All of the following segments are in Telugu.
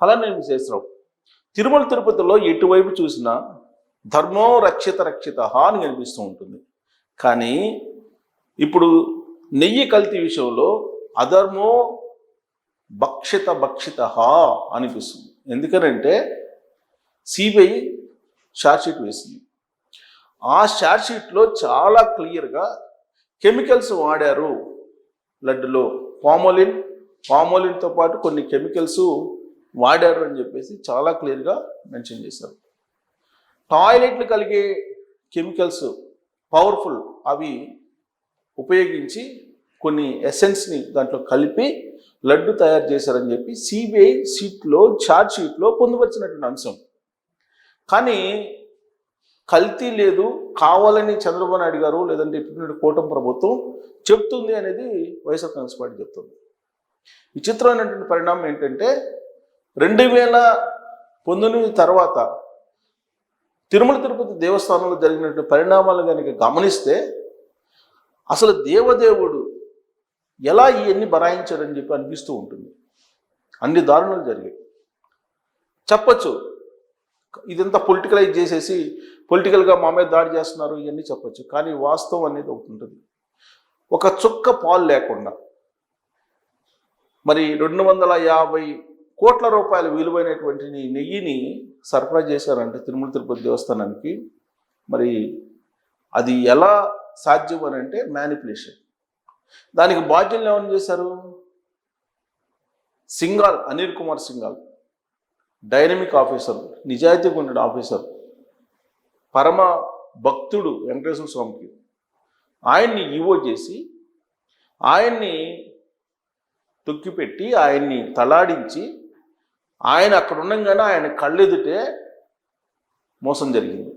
అలానే విశ్వేశ్వరరావు తిరుమల తిరుపతిలో ఎటువైపు చూసినా ధర్మో రక్షిత రక్షిత అని కనిపిస్తూ ఉంటుంది. కానీ ఇప్పుడు నెయ్యి కల్తీ విషయంలో అధర్మో భక్షిత భక్షిత అనిపిస్తుంది. ఎందుకనంటే సిబిఐ ఛార్జ్షీట్ వేసింది. ఆ ఛార్జ్షీట్లో చాలా క్లియర్గా కెమికల్స్ వాడారు లడ్డులో, పామోలిన్తో పాటు కొన్ని కెమికల్స్ వాడారు అని చెప్పేసి చాలా క్లియర్గా మెన్షన్ చేశారు. టాయిలెట్లు కలిగే కెమికల్స్ పవర్ఫుల్, అవి ఉపయోగించి కొన్ని ఎసెన్స్ని దాంట్లో కలిపి లడ్డు తయారు చేశారని చెప్పి సిబిఐ ఛార్జ్షీట్లో పొందుపరిచినటువంటి అంశం. కానీ కల్తీ లేదు, కావాలని చంద్రబాబు నాయుడు గారు లేదంటే ఇప్పుడు కూటమి ప్రభుత్వం చెప్తుంది అనేది వైఎస్ఆర్ కాంగ్రెస్ పార్టీ చెప్తుంది. విచిత్రమైనటువంటి పరిణామం ఏంటంటే 2019 తర్వాత తిరుమల తిరుపతి దేవస్థానంలో జరిగినటువంటి పరిణామాలు కనుక గమనిస్తే అసలు దేవదేవుడు ఎలా ఇవన్నీ బరాయించాడని చెప్పి అనిపిస్తూ ఉంటుంది. అన్ని దారుణాలు జరిగాయి. చెప్పచ్చు ఇదంతా పొలిటికలైజ్ చేసేసి పొలిటికల్గా మా మీద దాడి చేస్తున్నారు ఇవన్నీ చెప్పచ్చు. కానీ వాస్తవం అనేది ఒకటి ఉంటుంది. ఒక చుక్క పాలు లేకుండా మరి 250 కోట్ల రూపాయల విలువైనటువంటి నెయ్యిని సరఫరా చేశారంటే తిరుమల తిరుపతి దేవస్థానానికి. మరి అది ఎలా సాధ్యం అని అంటే మ్యానిపులేషన్. దానికి బాధ్యులను ఏమని చేశారు? అనిల్ కుమార్ సింఘాల్, డైనమిక్ ఆఫీసర్, నిజాయితీగా ఉండే ఆఫీసర్, పరమ భక్తుడు వెంకటేశ్వర స్వామికి, ఆయన్ని ఈవో చేసి ఆయన్ని తొక్కిపెట్టి ఆయన్ని తలాడించి ఆయన అక్కడ ఉండగానే ఆయన కళ్ళెదుటే మోసం జరిగింది.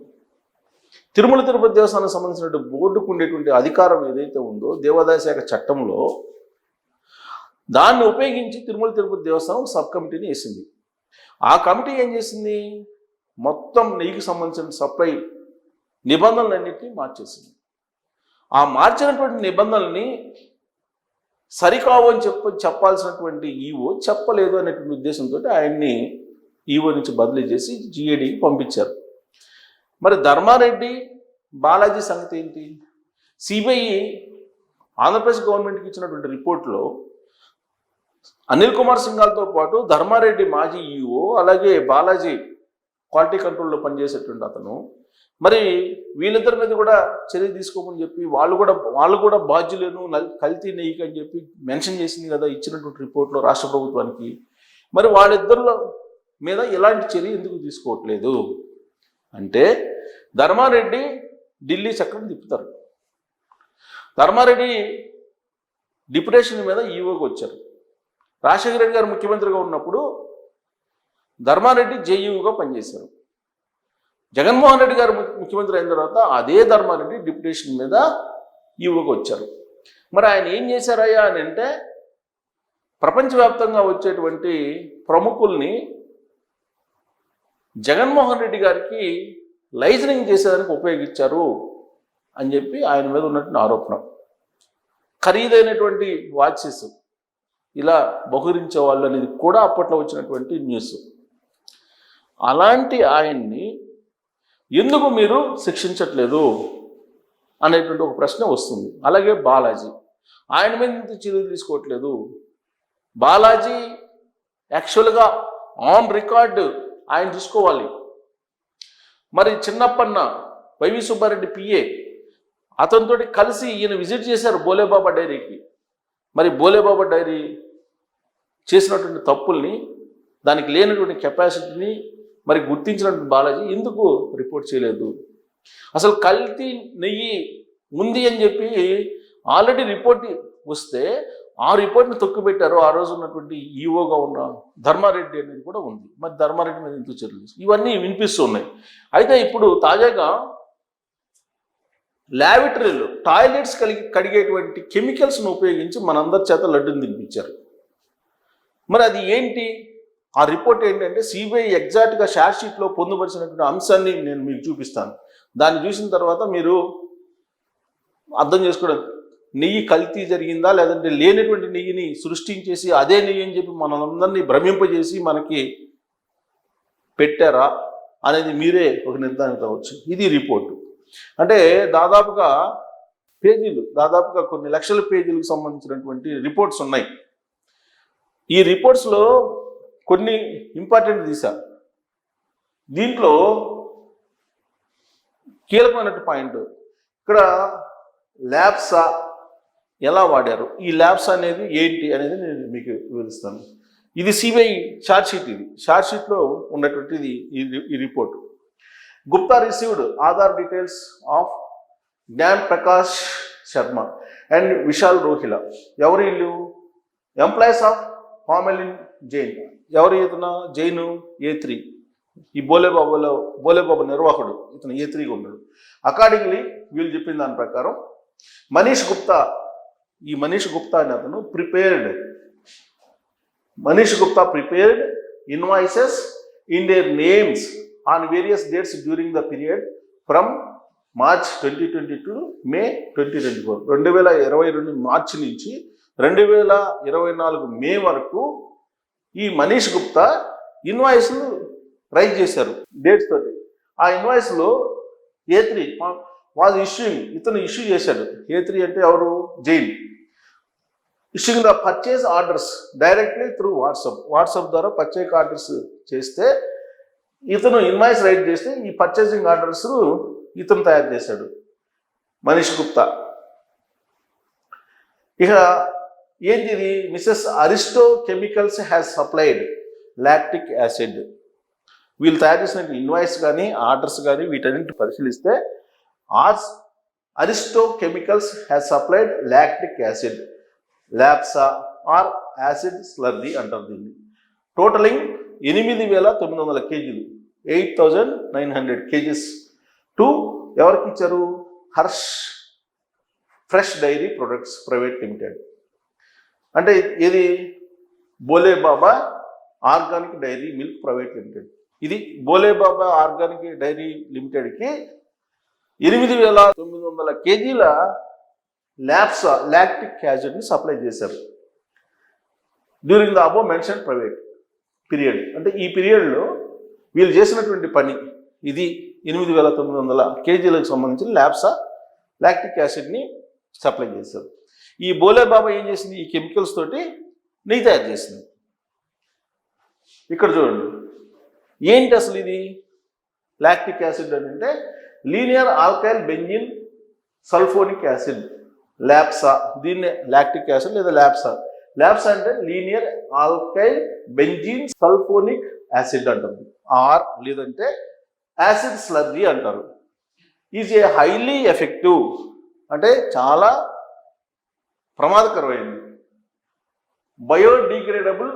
తిరుమల తిరుపతి దేవస్థానానికి సంబంధించినటువంటి బోర్డుకు ఉండేటువంటి అధికారం ఏదైతే ఉందో దేవాదాయ శాఖ చట్టంలో, దాన్ని ఉపయోగించి తిరుమల తిరుపతి దేవస్థానం సబ్ కమిటీని వేసింది. ఆ కమిటీ ఏం చేసింది? మొత్తం నెయ్యికి సంబంధించిన సప్లై నిబంధనలన్నింటినీ మార్చేసింది. ఆ మార్చినటువంటి నిబంధనల్ని సరికావు అని చెప్పాల్సినటువంటి ఈవో చెప్పలేదు అనేటువంటి ఉద్దేశంతో ఆయన్ని ఈవో నుంచి బదిలీ చేసి జిఏడికి పంపించారు. మరి ధర్మారెడ్డి, బాలాజీ సంగతి ఏంటి? సిబిఐ ఆంధ్రప్రదేశ్ గవర్నమెంట్కి ఇచ్చినటువంటి రిపోర్ట్లో అనిల్ కుమార్ సింఘాల్తో పాటు ధర్మారెడ్డి మాజీ ఈఓ, అలాగే బాలాజీ క్వాలిటీ కంట్రోల్లో పనిచేసేటువంటి అతను, మరి వీళ్ళిద్దరి మీద కూడా చర్య తీసుకోమని చెప్పి వాళ్ళు కూడా బాధ్యులను కల్తీ నెయ్యికి అని చెప్పి మెన్షన్ చేసింది కదా ఇచ్చినటువంటి రిపోర్ట్లో రాష్ట్ర ప్రభుత్వానికి. మరి వాళ్ళిద్దరిలో మీద ఎలాంటి చర్య ఎందుకు తీసుకోవట్లేదు అంటే ధర్మారెడ్డి ఢిల్లీ చక్రం తిప్పుతారు. ధర్మారెడ్డి డిప్యుటేషన్ మీద ఈవోకి వచ్చారు. రాజశేఖర రెడ్డి గారు ముఖ్యమంత్రిగా ఉన్నప్పుడు ధర్మారెడ్డి జేఈఓగా పనిచేశారు. జగన్మోహన్ రెడ్డి గారు ముఖ్యమంత్రి అయిన తర్వాత అదే ధర్మారెడ్డి డిప్యుటేషన్ మీద ఈవోకి వచ్చారు. మరి ఆయన ఏం చేశారయ్యా అని అంటే ప్రపంచవ్యాప్తంగా వచ్చేటువంటి ప్రముఖుల్ని జగన్మోహన్ రెడ్డి గారికి లైజనింగ్ చేసేదానికి ఉపయోగించారు అని చెప్పి ఆయన మీద ఉన్నటువంటి ఆరోపణ. ఖరీదైనటువంటి వాచెస్ ఇలా బహురించే వాళ్ళు అనేది కూడా అప్పట్లో వచ్చినటువంటి న్యూస్. అలాంటి ఆయన్ని ఎందుకు మీరు శిక్షించట్లేదు అనేటువంటి ఒక ప్రశ్న వస్తుంది. అలాగే బాలాజీ, ఆయన మీద ఎందుకు చర్యలు తీసుకోవట్లేదు? బాలాజీ యాక్చువల్గా ఆన్ రికార్డు ఆయన చూసుకోవాలి. మరి చిన్నప్పన్న వైవి సుబ్బారెడ్డి పిఏ, అతనితో కలిసి ఈయన విజిట్ చేశారు బోలేబాబా డైరీకి. మరి బోలేబాబా డైరీ చేసినటువంటి తప్పుల్ని, దానికి లేనటువంటి కెపాసిటీని మరి గుర్తించినటువంటి బాలాజీ ఎందుకు రిపోర్ట్ చేయలేదు? అసలు కల్తీ నెయ్యి ఉంది అని చెప్పి ఆల్రెడీ రిపోర్ట్ వస్తే ఆ రిపోర్ట్ని తొక్కిపెట్టారు. ఆ రోజు ఉన్నటువంటి ఈఓగా ఉన్న ధర్మారెడ్డి అనేది కూడా ఉంది. మరి ధర్మారెడ్డి మీద ఎందుకు చర్యలు? ఇవన్నీ వినిపిస్తున్నాయి. అయితే ఇప్పుడు తాజాగా ల్యాబొరేటరీలు టాయిలెట్స్ కడిగేటువంటి కెమికల్స్ను ఉపయోగించి మనందరి చేత లడ్డుని తినిపించారు. మరి అది ఏంటి? ఆ రిపోర్ట్ ఏంటంటే సిబిఐ ఎగ్జాక్ట్గా ఛార్జ్షీట్లో పొందుపరిచినటువంటి అంశాన్ని నేను మీకు చూపిస్తాను. దాన్ని చూసిన తర్వాత మీరు అర్థం చేసుకోవడం, నెయ్యి కల్తీ జరిగిందా లేదంటే లేనటువంటి నెయ్యిని సృష్టించేసి అదే నెయ్యి అని చెప్పి మనందరినీ భ్రమింపజేసి మనకి పెట్టారా అనేది మీరే ఒక నిర్ధారణ అవ్వచ్చు. ఇది రిపోర్టు. అంటే దాదాపుగా కొన్ని లక్షల పేజీలకు సంబంధించినటువంటి రిపోర్ట్స్ ఉన్నాయి. ఈ రిపోర్ట్స్లో కొన్ని ఇంపార్టెంట్ తీశారు. దీంట్లో కీలకమైన పాయింట్ ఇక్కడ ల్యాబ్సా ఎలా వాడారు, ఈ ల్యాబ్స్ అనేది ఏంటి అనేది నేను మీకు వివరిస్తాను. ఇది సిబిఐ షార్ట్షీట్. ఇది షార్ట్షీట్లో ఉన్నటువంటిది ఈ report. Gupta received Aadhaar details of Gyan Prakash Sharma and Vishal Rohila. ఎవరు వీళ్ళు? ఎంప్లాయీస్ ఆఫ్ పామెలిన్ జైన్. ఎవరు ఇతను? జైను A3. ఈ బోలేబాబు నిర్వాహకుడు ఇతను A3గా ఉన్నాడు. అకార్డింగ్లీ వీళ్ళు చెప్పిన దాని ప్రకారం మనీష్ గుప్తా అనే అతను Manish Gupta prepared invoices in their names on various dates during the period from March 2022 to May 2024. 2022 మార్చి నుంచి 2024 మే వరకు ఈ మనీష్ గుప్తా ఇన్వాయిస్లు రైజ్ చేశారు డేట్స్ తోటి. ఆ ఇన్వాయిస్లో A3 వాజ్ ఇష్యూయింగ్, ఇతను ఇష్యూ చేశాడు. A3 అంటే ఎవరు? Jain. Issuing the purchase orders directly through WhatsApp ద్వారా పర్చేజ్ ఆర్డర్స్ చేస్తే ఇతను ఇన్వాయిస్ రైట్ చేస్తే ఈ పర్చేజింగ్ ఆర్డర్స్ ఇతను తయారు చేశాడు మనీష్ గుప్తా. ఇక ఏంటిది? Mrs Aristo Chemicals has supplied lactic acid. వీళ్ళు తయారు చేసిన ఇన్వాయిస్ కానీ ఆర్డర్స్ కానీ వీటన్నింటిని పరిశీలిస్తే Aristo Chemicals has supplied lactic acid, LABSA or acid slurry అంటారు దీన్ని. టోటలింగ్ 8,900 kgs, 8,900 kgs టు ఎవరికి ఇచ్చారు? Harsh fresh dairy products private limited. అంటే ఇది Bolebaba organic dairy milk private limited. ఇది బోలేబాబా ఆర్గానిక్ డైరీ లిమిటెడ్కి 8,900 kgల లాక్టిక్ యాసిడ్ని సప్లై చేశారు during the above mention private period. అంటే ఈ పీరియడ్లో వీళ్ళు చేసినటువంటి పని ఇది 8,900 kgలకు సంబంధించిన లాక్టిక్ యాసిడ్ని సప్లై చేశారు. ఈ బోలేబాబా ఏం చేసింది? ఈ కెమికల్స్ తోటి నెయ్యి తయారు చేసింది. ఇక్కడ చూడండి ఏంటి అసలు ఇది లాక్టిక్ యాసిడ్ అంటే linear alkyl benzene sulphonic acid, LABSA. దీన్నే లాక్టిక్ యాసిడ్ లేదా ల్యాప్సా అంటే linear alkyl benzene sulphonic acid అంటారు, ఆర్ లేదంటే యాసిడ్ స్లర్రీ అంటారు. ఈజ్ ఏ హైలీ ఎఫెక్టివ్ అంటే చాలా ప్రమాదకరమైంది biodegradable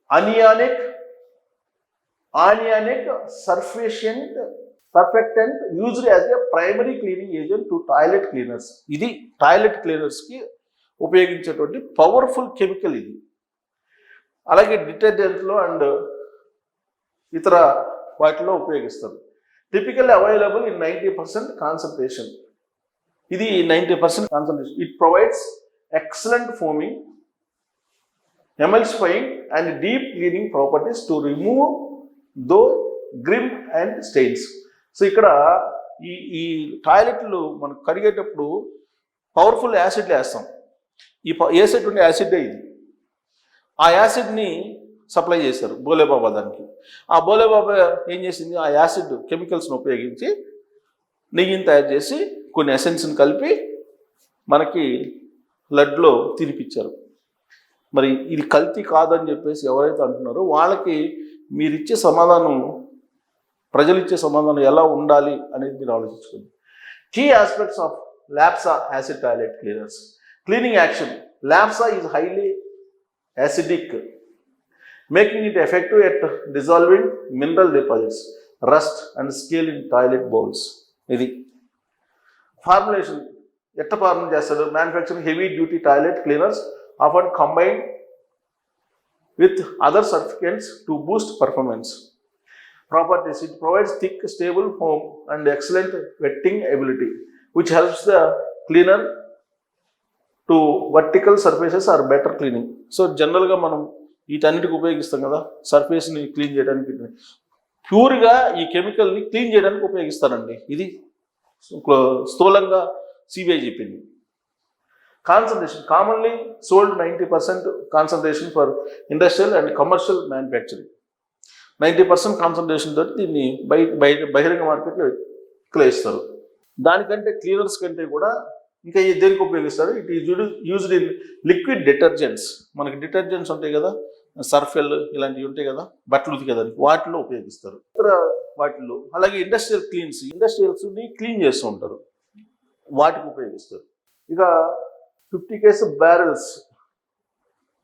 anionic surfactant used as a primary cleaning agent to toilet cleaners. ఇది టాయిలెట్ క్లీనర్స్కి ఉపయోగించేటువంటి పవర్ఫుల్ కెమికల్ ఇది. అలాగే డిటర్జెంట్లో అండ్ ఇతర వాటిలో ఉపయోగిస్తారు. Typically available in 90% concentration. ఇది 90% concentration. It provides excellent foaming, emulsifying and deep cleaning properties to remove though grim and stains. So ఇక్కడ ఈ టాయిలెట్లు మనం కడిగేటప్పుడు పవర్ఫుల్ యాసిడ్లు వేస్తాం. వేసేటువంటి యాసిడ్ ఇది. ఆ యాసిడ్ని సప్లై చేశారు బోలేబాబా దానికి. ఆ బోలేబాబా ఏం చేసింది? ఆ యాసిడ్ కెమికల్స్ని ఉపయోగించి నెయ్యిని తయారు చేసి కొన్ని ఎసెన్స్ని కలిపి మనకి లడ్లో తినిపించారు. మరి ఇది కల్తీ కాదని చెప్పేసి ఎవరైతే అంటున్నారో వాళ్ళకి మీరు ఇచ్చే సమాధానం, ప్రజలు ఇచ్చే సమాధానం ఎలా ఉండాలి అనేది మీరు ఆలోచించుకోండి. Key aspects of LABSA acid toilet cleaners. Cleaning action. LABSA is highly acidic, making it effective at dissolving mineral deposits, rust and scale in toilet bowls. ఇది ఫార్ములేషన్. ఎట్ట ఫార్ములేట్ చేస్తారు? Manufacturing heavy duty toilet cleaners often combined with other surfactants to boost performance. Properties. It provides thick, stable foam and excellent wetting ability, which helps the cleaner to vertical surfaces or better cleaning. So, general ga manam వీటన్నిటికి ఉపయోగిస్తాం కదా, సర్ఫేస్ని క్లీన్ చేయడానికి. ప్యూర్గా ఈ కెమికల్ని క్లీన్ చేయడానికి ఉపయోగిస్తారండి. ఇది స్థూలంగా సిబిఐ చెప్పింది. Concentration commonly sold 90% concentration for industrial and commercial manufacturing. 90% concentration తోటి దీన్ని బహిరంగ మార్కెట్లో విక్రయిస్తారు. దానికంటే క్లీనర్స్ కంటే కూడా ఇంకా దేనికి ఉపయోగిస్తారు, it is used in liquid detergents. మనకి డిటర్జెంట్స్ ఉంటాయి కదా, సర్ఫెల్ ఇలాంటివి ఉంటాయి కదా, బట్టలు ఉతికేదానికి, వాటిలో ఉపయోగిస్తారు. ఇతర వాటిల్లో అలాగే ఇండస్ట్రియల్స్ని క్లీన్ చేస్తూ ఉంటారు, వాటికి ఉపయోగిస్తారు. ఇక 50 case barrels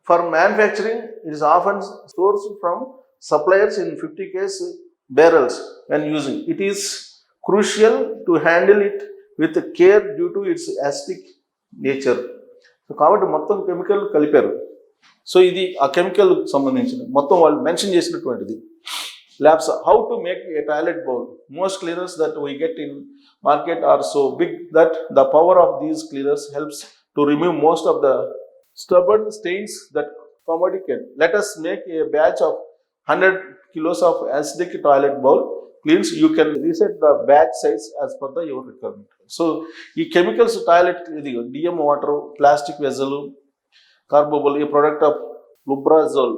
for manufacturing, it is often sourced from suppliers in 50 case barrels. When using it is crucial to handle it with care due to its acidic nature. So కాబట్టి మొత్తం కెమికల్ కలిపారు. సో ఇది ఆ కెమికల్ సంబంధించిన మొత్తం వాళ్ళు మెన్షన్ చేసినటువంటిది. Labs how to make a toilet bowl. Most cleaners that we get in market are so big that the power of these cleaners helps to remove most of the stubborn stains that commodity can. Let us make a batch of 100 kilos of acidic toilet bowl cleans. You can reset the batch size as per your requirement. So ఈ కెమికల్స్ టాయిలెట్ ఇది DM water, plastic vessel, Carbopol, ఈ ప్రొడక్ట్ ఆఫ్ లుబ్రాజోల్,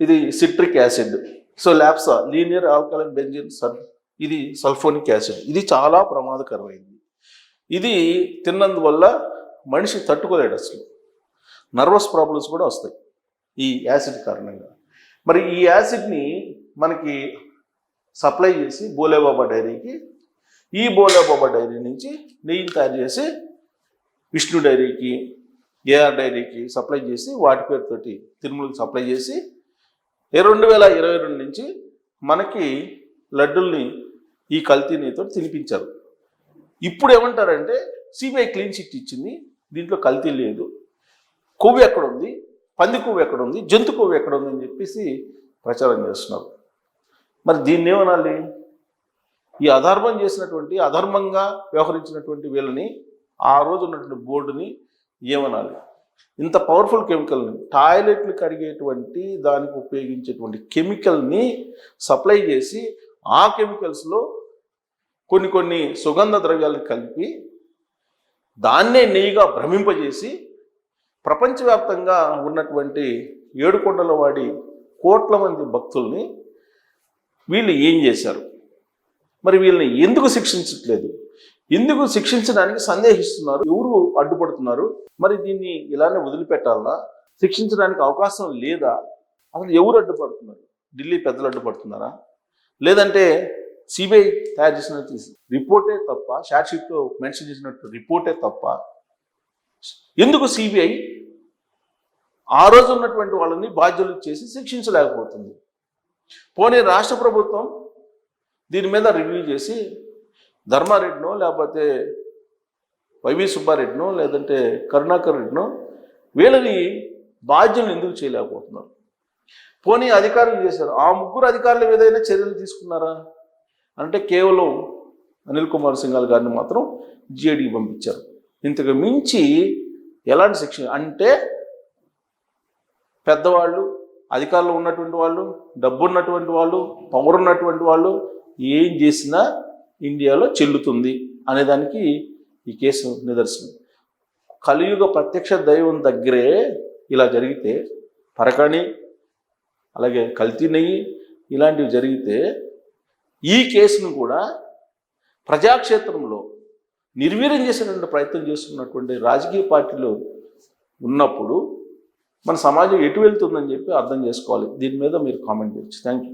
ఇది citric acid. So LABSA linear alkaline benzene ఇది సల్ఫోనిక్ యాసిడ్. ఇది చాలా ప్రమాదకరమైంది. ఇది తిన్నందువల్ల మనిషి తట్టుకోలేడు, అసలు నర్వస్ ప్రాబ్లమ్స్ కూడా వస్తాయి ఈ యాసిడ్ కారణంగా. మరి ఈ యాసిడ్ని మనకి సప్లై చేసి బోలేబాబా డైరీకి, ఈ బోలేబాబా డైరీ నుంచి నెయ్యిని తయారు చేసి విష్ణు డైరీకి, ఏఆర్ డైరీకి సప్లై చేసి వాటి పేరుతోటి తిరుమలకి సప్లై చేసి 2022 నుంచి మనకి లడ్డుల్ని ఈ కల్తీ నెయ్యితో తినిపించారు. ఇప్పుడు ఏమంటారంటే సిబిఐ క్లీన్ చిట్ ఇచ్చింది, దీంట్లో కల్తీ లేదు, కొవ్వు ఎక్కడుంది, పంది కొవ్వు ఎక్కడుంది, జంతు కొవ్వు ఎక్కడ ఉంది అని చెప్పేసి ప్రచారం చేస్తున్నారు. మరి దీన్ని ఏమనాలి? ఈ అధర్మం చేసినటువంటి, అధర్మంగా వ్యవహరించినటువంటి వీళ్ళని, ఆ రోజు ఉన్నటువంటి బోర్డుని ఏమనాలి? ఇంత పవర్ఫుల్ కెమికల్ని, టాయిలెట్లు కడిగేటువంటి దానికి ఉపయోగించేటువంటి కెమికల్ని సప్లై చేసి, ఆ కెమికల్స్లో కొన్ని సుగంధ ద్రవ్యాలను కలిపి దాన్నే నెయ్యిగా భ్రమింపజేసి ప్రపంచవ్యాప్తంగా ఉన్నటువంటి 7 కొండల వాడి కోట్ల మంది భక్తుల్ని వీళ్ళు ఏం చేశారు? మరి వీళ్ళని ఎందుకు శిక్షించట్లేదు? ఎందుకు శిక్షించడానికి సందేహిస్తున్నారు? ఎవరు అడ్డుపడుతున్నారు? మరి దీన్ని ఇలానే వదిలిపెట్టాలా? శిక్షించడానికి అవకాశం లేదా? అసలు ఎవరు అడ్డుపడుతున్నారు? ఢిల్లీ పెద్దలు అడ్డుపడుతున్నారా? లేదంటే సిబిఐ తయారు చేసిన రిపోర్టే తప్ప, షార్ట్ షీట్లో మెన్షన్ చేసినట్టు రిపోర్టే తప్ప, ఎందుకు సిబిఐ ఆ రోజు ఉన్నటువంటి వాళ్ళని బాధ్యులు చేసి శిక్షించలేకపోతుంది? పోనీ రాష్ట్ర ప్రభుత్వం దీని మీద రివ్యూ చేసి ధర్మారెడ్డినో, లేకపోతే వైవి సుబ్బారెడ్డినో, లేదంటే కరుణాకర్ రెడ్డినో, వీళ్ళని బాధ్యులను ఎందుకు చేయలేకపోతున్నారు? పోనీ అధికారులు చేశారు, ఆ 3 అధికారుల ఏదైనా చర్యలు తీసుకున్నారా అంటే కేవలం అనిల్ కుమార్ సింఘాల్ గారిని మాత్రం జిఐడికి పంపించారు. ఇంతకు మించి ఎలాంటి శిక్షణ అంటే, పెద్దవాళ్ళు, అధికారంలో ఉన్నటువంటి వాళ్ళు, డబ్బు ఉన్నటువంటి వాళ్ళు, పవర్ ఉన్నటువంటి వాళ్ళు ఏం చేసినా ఇండియాలో చెల్లుతుంది అనేదానికి ఈ కేసు నిదర్శనం. కలియుగ ప్రత్యక్ష దైవం దగ్గరే ఇలా జరిగితే, పరకణి అలాగే కల్తీ నెయ్యి ఇలాంటివి జరిగితే, ఈ కేసును కూడా ప్రజాక్షేత్రంలో నిర్వీర్యం చేసేటువంటి ప్రయత్నం చేస్తున్నటువంటి రాజకీయ పార్టీలు ఉన్నప్పుడు మన సమాజం ఎటు వెళ్తుందని చెప్పి అర్థం చేసుకోవాలి. దీని మీద మీరు కామెంట్ చేయొచ్చు. Thank you.